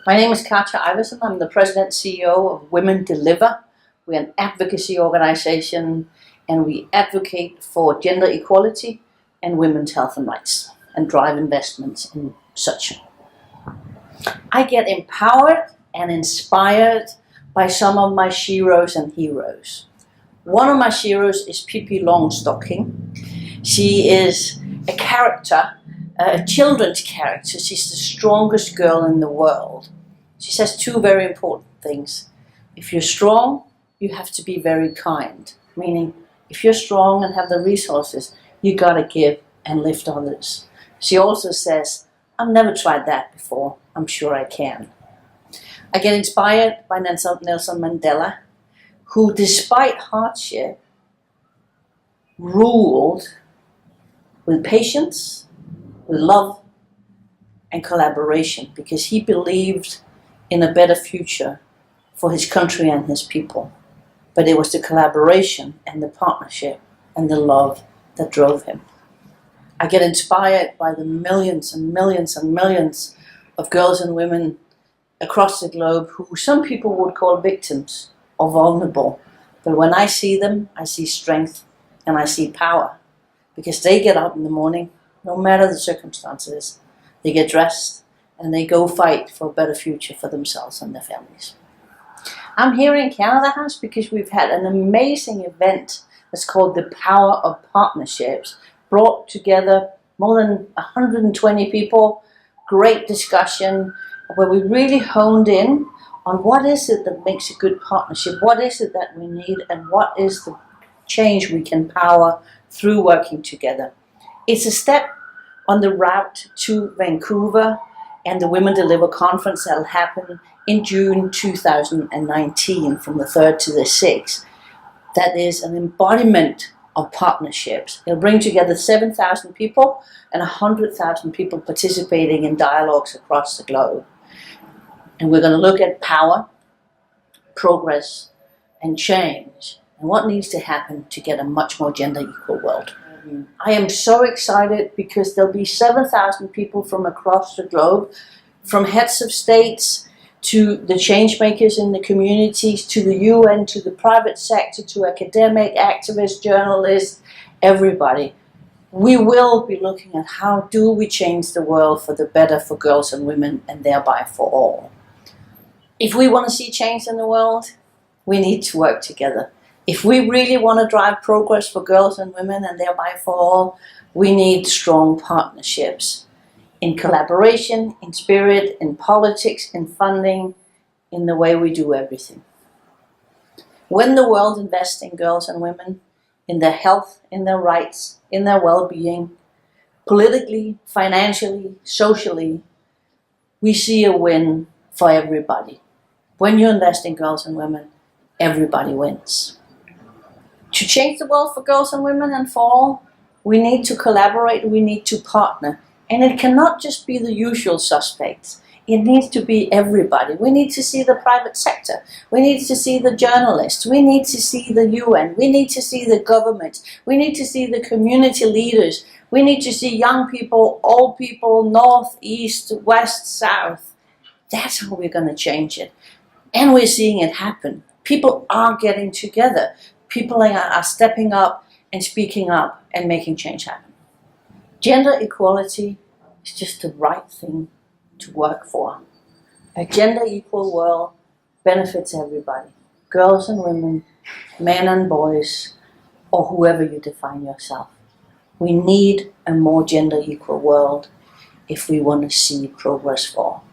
My name is Katja Iversen. I'm the President and CEO of Women Deliver. We're an advocacy organization and we advocate for gender equality and women's health and rights and drive investments in such. I get empowered and inspired by some of my sheroes and heroes. One of my sheroes is Pippi Longstocking. She is a character, a children's character. She's the strongest girl in the world. She says two very important things. If you're strong, you have to be very kind. Meaning, if you're strong and have the resources, you gotta give and lift others. She also says, I've never tried that before. I'm sure I can. I get inspired by Nelson Mandela, who despite hardship, ruled with patience, with love and collaboration, because he believed in a better future for his country and his people. But it was the collaboration and the partnership and the love that drove him. I get inspired by the millions and millions and millions of girls and women across the globe who some people would call victims or vulnerable. But when I see them, I see strength and I see power. Because they get up in the morning, no matter the circumstances, they get dressed and they go fight for a better future for themselves and their families. I'm here in Canada House because we've had an amazing event that's called the Power of Partnerships, brought together more than 120 people, great discussion, where we really honed in on what is it that makes a good partnership, what is it that we need, and what is the change we can power through working together. It's a step on the route to Vancouver and the Women Deliver conference that will happen in June 2019 from the 3rd to the 6th. That is an embodiment of partnerships. It'll bring together 7,000 people and 100,000 people participating in dialogues across the globe. And we're going to look at power, progress, and change, and what needs to happen to get a much more gender equal world. I am so excited because there'll be 7,000 people from across the globe, from heads of states to the change makers in the communities, to the UN, to the private sector, to academic, activists, journalists, everybody. We will be looking at how do we change the world for the better for girls and women and thereby for all. If we want to see change in the world, we need to work together. If we really want to drive progress for girls and women and thereby for all, we need strong partnerships in collaboration, in spirit, in politics, in funding, in the way we do everything. When the world invests in girls and women, in their health, in their rights, in their well-being, politically, financially, socially, we see a win for everybody. When you invest in girls and women, everybody wins. To change the world for girls and women and for all, we need to collaborate, we need to partner. And it cannot just be the usual suspects. It needs to be everybody. We need to see the private sector. We need to see the journalists. We need to see the UN. We need to see the government. We need to see the community leaders. We need to see young people, old people, north, east, west, south. That's how we're going to change it. And we're seeing it happen. People are getting together. People are stepping up and speaking up and making change happen. Gender equality is just the right thing to work for. A gender equal world benefits everybody. Girls and women, men and boys, or whoever you define yourself. We need a more gender equal world if we want to see progress for all.